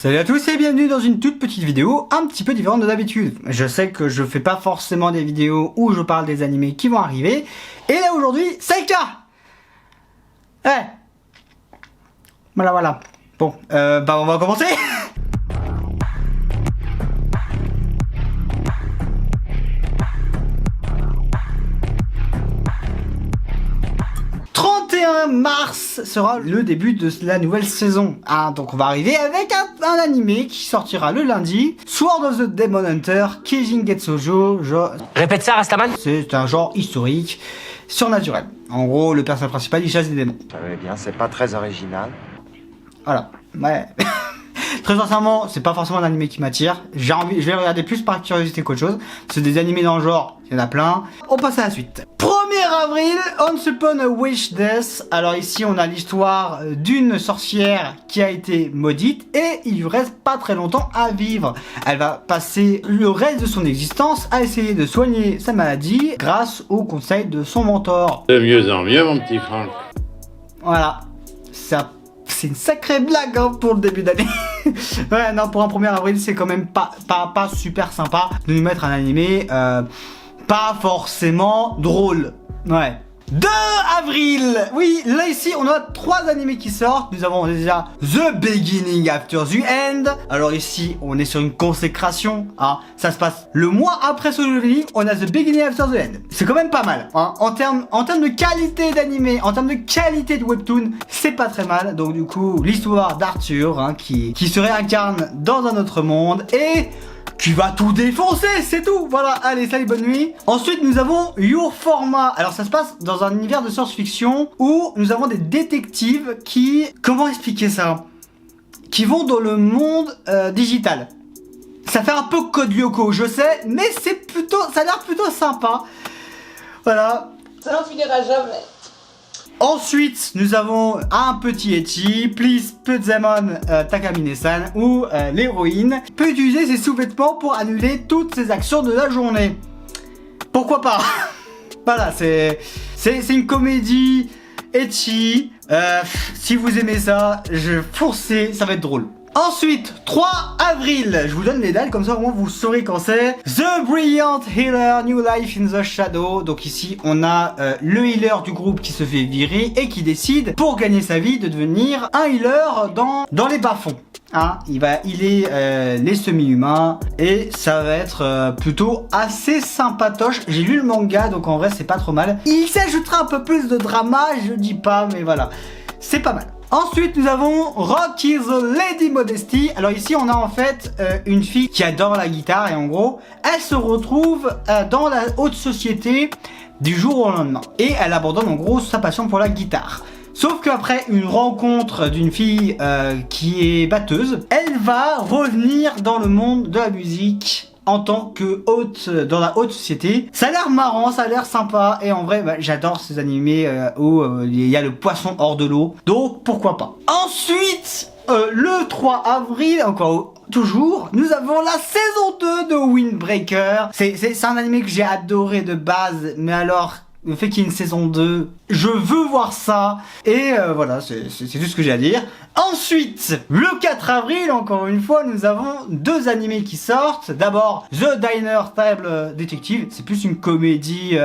Salut à tous et bienvenue dans une toute petite vidéo un petit peu différente de d'habitude. Je sais que je fais pas forcément des vidéos où je parle des animés qui vont arriver. Et là aujourd'hui, c'est le cas. Ouais. Voilà. Bon, on va commencer. Mars sera le début de la nouvelle saison. Donc on va arriver avec un animé qui sortira le lundi. Sword of the Demon Hunter, Keijin Getsujo. Répète ça, Rastaman. C'est un genre historique, surnaturel. En gros, le personnage principal, il chasse des démons. Ça va bien, c'est pas très original. Voilà. Ouais. Très sincèrement, c'est pas forcément un animé qui m'attire. Je vais regarder plus par curiosité qu'autre chose. C'est des animés dans le genre, il y en a plein. On passe à la suite. 1er avril, Once Upon a Wish Death. Alors ici, on a l'histoire d'une sorcière qui a été maudite et il lui reste pas très longtemps à vivre. Elle va passer le reste de son existence à essayer de soigner sa maladie grâce aux conseils de son mentor. De mieux en mieux, mon petit Franck. Voilà. C'est une sacrée blague hein, pour le début d'année. Ouais, non, pour un 1er avril, c'est quand même pas super sympa de nous mettre un animé pas forcément drôle. Ouais. 2 avril. Oui, là ici, on a 3 animés qui sortent. Nous avons déjà The Beginning After the End. Alors ici, on est sur une consécration. Hein. Ça se passe le mois après Solo Leveling. On a The Beginning After the End. C'est quand même pas mal. Hein. En termes de qualité d'animé, en termes de qualité de webtoon, c'est pas très mal. Donc du coup, l'histoire d'Arthur hein, qui se réincarne dans un autre monde et qui va tout défoncer, c'est tout. Voilà, allez, salut, bonne nuit. Ensuite, nous avons Your Forma. Alors, ça se passe dans un univers de science-fiction où nous avons des détectives qui... Comment expliquer ça? Qui vont dans le monde digital. Ça fait un peu Code Lyoko, je sais, mais c'est plutôt... Ça a l'air plutôt sympa. Voilà. Ça n'en finira jamais. Ensuite, nous avons un petit ecchi, Please Puzemon Takamine-san, où l'héroïne peut utiliser ses sous-vêtements pour annuler toutes ses actions de la journée. Pourquoi pas? Voilà, c'est une comédie ecchi. Si vous aimez ça, foncez, ça va être drôle. Ensuite, 3 avril, je vous donne les dates, comme ça au moins vous saurez quand c'est. The Brilliant Healer, New Life in the Shadow. Donc ici, on a le healer du groupe qui se fait virer et qui décide, pour gagner sa vie, de devenir un healer dans les bas-fonds. Hein, il va healer les semi-humains et ça va être plutôt assez sympatoche. J'ai lu le manga, donc en vrai, c'est pas trop mal. Il s'ajoutera un peu plus de drama, je dis pas, mais voilà, c'est pas mal. Ensuite, nous avons Rock is Lady Modesty. Alors ici, on a en fait une fille qui adore la guitare et en gros, elle se retrouve dans la haute société du jour au lendemain. Et elle abandonne en gros sa passion pour la guitare. Sauf qu'après une rencontre d'une fille qui est batteuse, elle va revenir dans le monde de la musique en tant que haute dans la haute société. Ça a l'air marrant, ça a l'air sympa et en vrai j'adore ces animés où il y a le poisson hors de l'eau, donc pourquoi pas. Ensuite le 3 avril encore toujours, nous avons la saison 2 de Windbreaker. C'est un animé que j'ai adoré de base, mais alors le fait qu'il y ait une saison 2, je veux voir ça. Et voilà, c'est tout ce que j'ai à dire. Ensuite, le 4 avril, encore une fois, nous avons 2 animés qui sortent. D'abord, The Diner Table Detective. C'est plus une comédie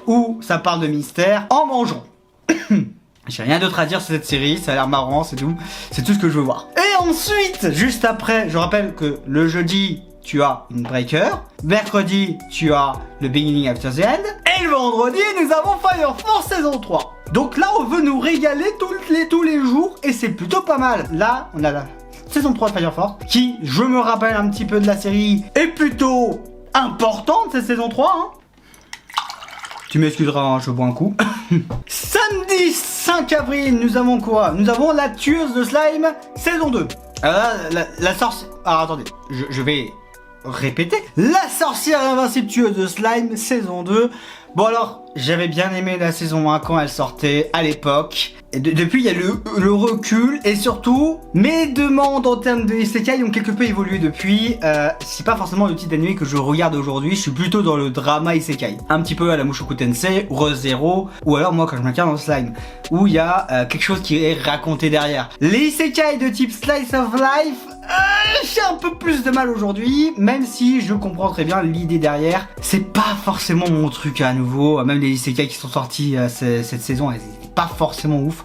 où ça parle de mystère en mangeant. J'ai rien d'autre à dire sur cette série, ça a l'air marrant, c'est tout. C'est tout ce que je veux voir. Et ensuite, juste après, je rappelle que le jeudi, tu as une breaker. Mercredi, tu as le Beginning After the End. Et le vendredi, nous avons Fire Force saison 3. Donc là, on veut nous régaler tous les jours et c'est plutôt pas mal. Là, on a la saison 3 de Fire Force qui, je me rappelle un petit peu de la série, est plutôt importante cette saison 3. Hein. Tu m'excuseras, hein, je bois un coup. Samedi 5 avril, nous avons quoi? Nous avons La Tueuse de Slime saison 2. La sorcière... Alors attendez, je vais répéter. La sorcière invincible tueuse de slime saison 2. Bon alors, j'avais bien aimé la saison 1 quand elle sortait à l'époque. Et depuis, il y a le recul et surtout, mes demandes en termes de isekai ont quelque peu évolué depuis. C'est pas forcément le type d'anime que je regarde aujourd'hui. Je suis plutôt dans le drama isekai. Un petit peu à la Mushoku Tensei, Re:Zero, ou alors moi quand je m'incarne dans Slime, où il y a quelque chose qui est raconté derrière. Les isekai de type Slice of Life, J'ai un peu plus de mal aujourd'hui, même si je comprends très bien l'idée derrière. C'est pas forcément mon truc à nouveau. Même les isekai qui sont sortis cette saison, elles étaient pas forcément ouf.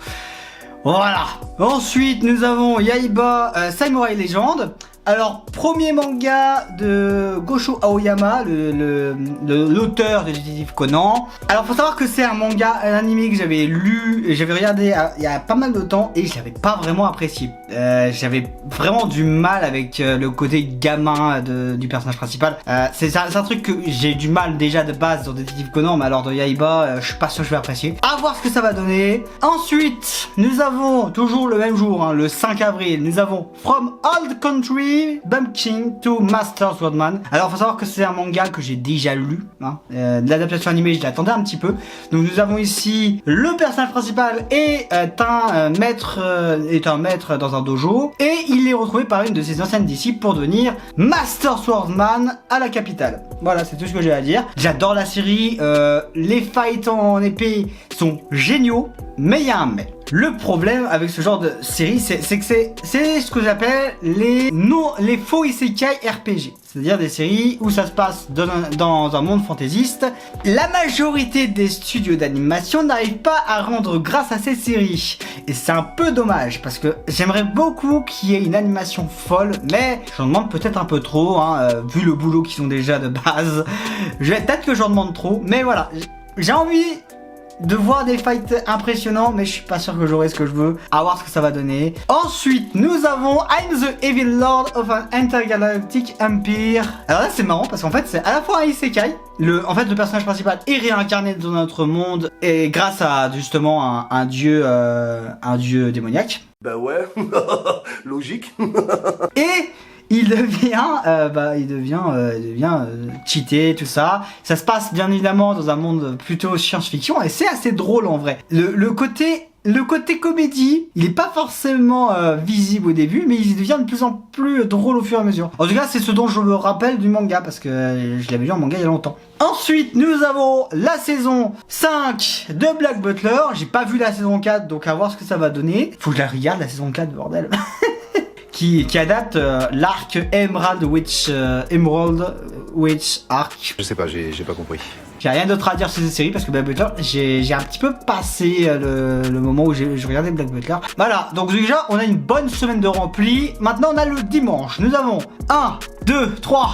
Voilà. Ensuite, nous avons Yaiba Samurai Legend. Alors, premier manga de Gosho Aoyama, l'auteur de Détective Conan. Alors, faut savoir que c'est un manga, un animé que j'avais lu, et j'avais regardé il y a pas mal de temps et je l'avais pas vraiment apprécié. J'avais vraiment du mal avec le côté gamin du personnage principal. C'est un truc que j'ai du mal déjà de base dans Détective Conan, mais alors de Yaiba, je suis pas sûr que je vais apprécier. À voir ce que ça va donner. Ensuite, nous avons toujours le même jour, hein, le 5 avril, nous avons From Old Country Bumpkin to Master Swordman. Alors faut savoir que c'est un manga que j'ai déjà lu, hein. L'adaptation animée je l'attendais un petit peu. Donc nous avons ici le personnage principal est un maître dans un dojo et il est retrouvé par une de ses anciennes disciples pour devenir Master Swordman à la capitale. Voilà, c'est tout ce que j'ai à dire. J'adore la série, les fights en épée sont géniaux, mais il y a un mais. Le problème avec ce genre de série, c'est que c'est ce que j'appelle les faux isekai RPG. C'est-à-dire des séries où ça se passe dans un monde fantaisiste. La majorité des studios d'animation n'arrivent pas à rendre grâce à ces séries. Et c'est un peu dommage, parce que j'aimerais beaucoup qu'il y ait une animation folle, mais j'en demande peut-être un peu trop, hein, vu le boulot qu'ils ont déjà de base. Peut-être que j'en demande trop, mais voilà. J'ai envie de voir des fights impressionnants, mais je suis pas sûr que j'aurai ce que je veux. À voir ce que ça va donner. Ensuite, nous avons I'm the Evil Lord of an Intergalactic Empire. Alors là, c'est marrant parce qu'en fait, c'est à la fois un isekai. En fait, le personnage principal est réincarné dans notre monde et grâce à justement un dieu démoniaque. Bah ouais, logique. Et il devient cheaté, tout ça. Ça se passe bien évidemment dans un monde plutôt science-fiction et c'est assez drôle en vrai. Le côté comédie, il est pas forcément visible au début, mais il devient de plus en plus drôle au fur et à mesure. En tout cas, c'est ce dont je me rappelle du manga parce que je l'avais lu en manga il y a longtemps. Ensuite, nous avons la saison 5 de Black Butler. J'ai pas vu la saison 4, donc à voir ce que ça va donner. Faut que je la regarde la saison 4, bordel. Qui adapte l'arc Emerald Witch Arc. Je sais pas, j'ai pas compris. J'ai rien d'autre à dire sur cette série parce que Black Butler, j'ai un petit peu passé le moment où je regardais Black Butler. Voilà, donc déjà on a une bonne semaine de rempli. Maintenant on a le dimanche. Nous avons 1, 2, 3,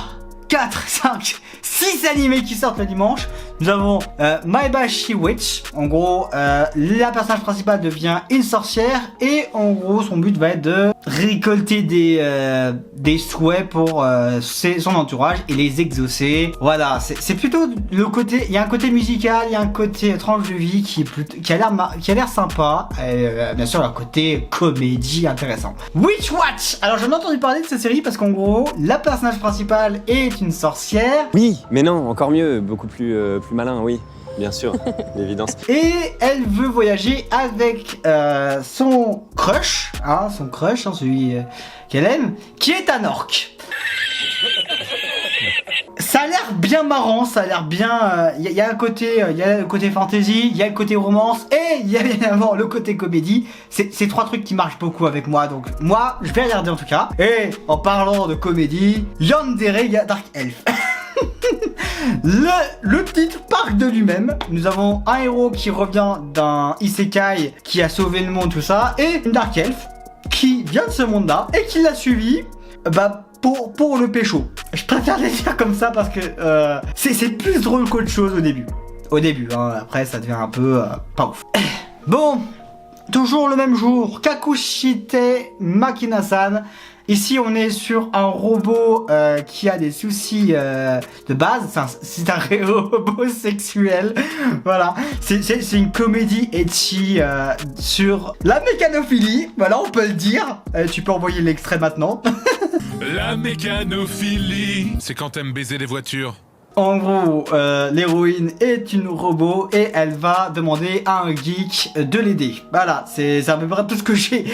4, 5, 6 animés qui sortent le dimanche. Nous avons Maebashi Witch. En gros, la personnage principale devient une sorcière et en gros son but va être de récolter des souhaits pour son entourage et les exaucer. Voilà, c'est plutôt le côté. Il y a un côté musical, il y a un côté tranche de vie qui a l'air sympa. Et, bien sûr, un côté comédie intéressant. Witch Watch. Alors j'en ai entendu parler de cette série parce qu'en gros, la personnage principale est une sorcière. Oui, mais non, encore mieux, beaucoup plus malin, oui, bien sûr, d'évidence. Et elle veut voyager avec son crush, celui qu'elle aime, qui est un orc. Ça a l'air bien marrant, ça a l'air bien. Il y a un côté, il y a le côté fantasy, il y a le côté romance et il y a évidemment le côté comédie. C'est trois trucs qui marchent beaucoup avec moi, donc moi je vais regarder en tout cas. Et en parlant de comédie, Yandere Dark Elf. Le titre parle de lui-même. Nous avons un héros qui revient d'un isekai qui a sauvé le monde, tout ça, et une Dark Elf qui vient de ce monde-là et qui l'a suivi pour le pécho. Je préfère les dire comme ça parce que c'est plus drôle qu'autre chose au début. Après ça devient un peu pas ouf. Bon, toujours le même jour, Kakushite Makina-san. Ici, on est sur un robot qui a des soucis de base. C'est un robot sexuel. Voilà. C'est une comédie ecchi sur la mécanophilie. Voilà, on peut le dire. Tu peux envoyer l'extrait maintenant. La mécanophilie, c'est quand t'aimes baiser les voitures. En gros, l'héroïne est une robot et elle va demander à un geek de l'aider. Voilà, c'est à peu près tout ce que j'ai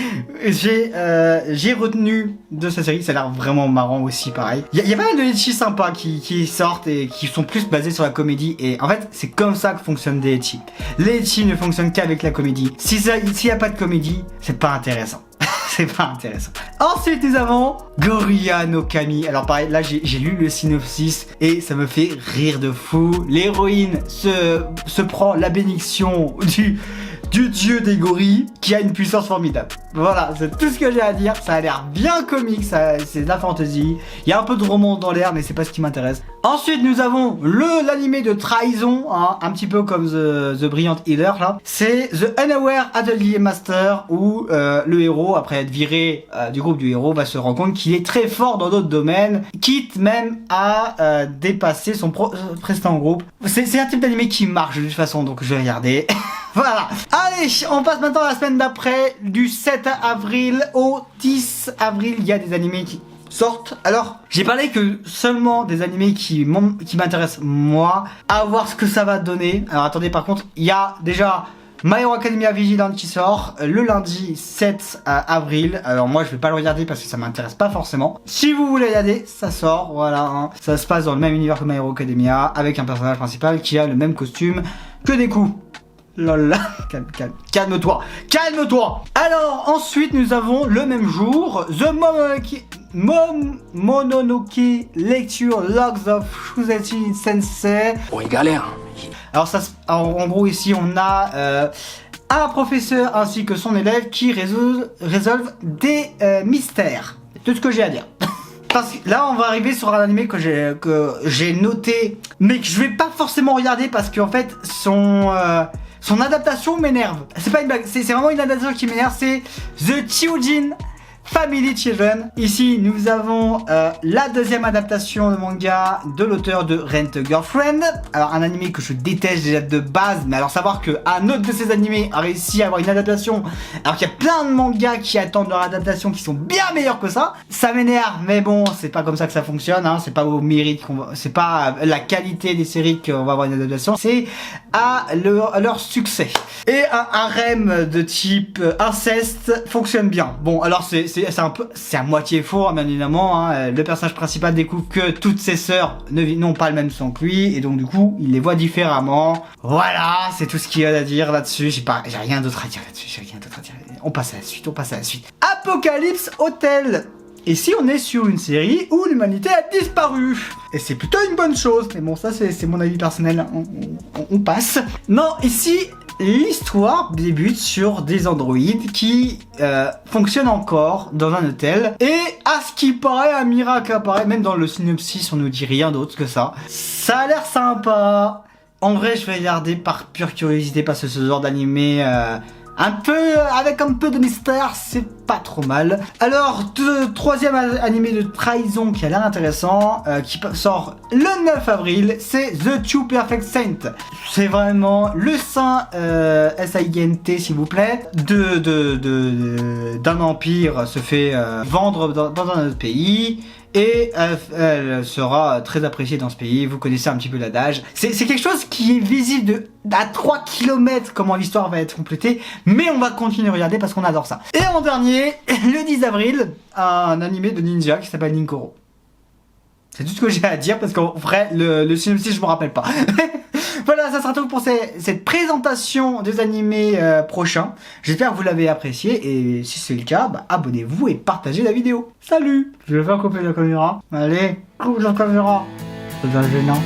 retenu de cette série. Ça a l'air vraiment marrant aussi, pareil. Il y a pas mal de ecchi sympas qui sortent et qui sont plus basés sur la comédie. Et en fait, c'est comme ça que fonctionnent des ecchi. Les ecchi ne fonctionnent qu'avec la comédie. S'il y a pas de comédie, c'est pas intéressant. c'est pas intéressant. Ensuite, nous avons Gorilla no Kami. Alors pareil, là j'ai lu le synopsis et ça me fait rire de fou. L'héroïne se prend la bénédiction du dieu des gorilles qui a une puissance formidable. Voilà, c'est tout ce que j'ai à dire. Ça a l'air bien comique, c'est de la fantasy. Il y a un peu de romance dans l'air, mais c'est pas ce qui m'intéresse. Ensuite, nous avons l'animé de trahison, hein, un petit peu comme The Brilliant Healer là. C'est The Unaware Atelier Master où le héros, après être viré du groupe du héros, va se rendre compte qu'il est très fort dans d'autres domaines, quitte même à dépasser son précédent groupe. C'est un type d'animé qui marche de toute façon, donc je vais regarder. Voilà. Allez, on passe maintenant à la semaine d'après, du 7 avril au 10 avril. Il y a des animés qui sortent. Alors, j'ai parlé que seulement des animés qui m'intéressent moi, à voir ce que ça va donner. Alors attendez, par contre, il y a déjà My Hero Academia Vigilante qui sort le lundi 7 avril. Alors moi je vais pas le regarder parce que ça m'intéresse pas forcément. Si vous voulez regarder, ça sort, voilà, hein. Ça se passe dans le même univers que My Hero Academia, avec un personnage principal qui a le même costume que des coups. Lol, calme-toi. Alors ensuite nous avons le même jour The Mononoke Lecture Logs of Shusechi Sensei. Oh, il galère. Alors ça, en gros ici on a un professeur ainsi que son élève qui résolvent des mystères. C'est tout ce que j'ai à dire. Parce que là on va arriver sur un animé que j'ai noté, mais que je vais pas forcément regarder parce qu'en fait son adaptation m'énerve. C'est pas une blague, c'est vraiment une adaptation qui m'énerve, c'est The Chujin Family Children. Ici, nous avons la deuxième adaptation de manga de l'auteur de Rent a Girlfriend. Alors, un animé que je déteste déjà de base, mais alors savoir qu'un autre de ces animés a réussi à avoir une adaptation, alors qu'il y a plein de mangas qui attendent leur adaptation qui sont bien meilleurs que ça m'énerve, mais bon, c'est pas comme ça que ça fonctionne, hein. C'est pas au mérite c'est pas la qualité des séries qu'on va avoir une adaptation, c'est à leur succès. Et un harem de type inceste fonctionne bien. Bon, alors c'est à moitié faux, hein, bien évidemment, hein. Le personnage principal découvre que toutes ses sœurs n'ont pas le même sang que lui, et donc du coup, il les voit différemment. Voilà, c'est tout ce qu'il y a à dire là-dessus. J'ai rien d'autre à dire là-dessus. On passe à la suite. Apocalypse Hotel. Et si on est sur une série où l'humanité a disparu, et c'est plutôt une bonne chose, mais bon, ça c'est mon avis personnel, on passe. Non, ici, l'histoire débute sur des androïdes qui fonctionnent encore dans un hôtel, et à ce qui paraît, un miracle apparaît, même dans le synopsis on nous dit rien d'autre que ça. Ça a l'air sympa. En vrai, je vais regarder par pure curiosité parce que ce genre d'animé... avec un peu de mystère, c'est pas trop mal. Alors, troisième animé de trahison qui a l'air intéressant, qui sort le 9 avril, c'est The Two Perfect Saint. C'est vraiment le saint, S-A-I-N-T s'il vous plaît, d'un empire se fait vendre dans un autre pays. Et elle sera très appréciée dans ce pays. Vous connaissez un petit peu l'adage. C'est quelque chose qui est visible à 3 km comment l'histoire va être complétée. Mais on va continuer à regarder parce qu'on adore ça. Et en dernier, le 10 avril, un animé de ninja qui s'appelle Ninkoro. C'est tout ce que j'ai à dire parce qu'en vrai, le synopsis, je me rappelle pas. Voilà, ça sera tout pour cette présentation des animés prochains. J'espère que vous l'avez apprécié et si c'est le cas, abonnez-vous et partagez la vidéo. Salut! Je vais faire couper la caméra. Allez, coupe la caméra. C'est gênant.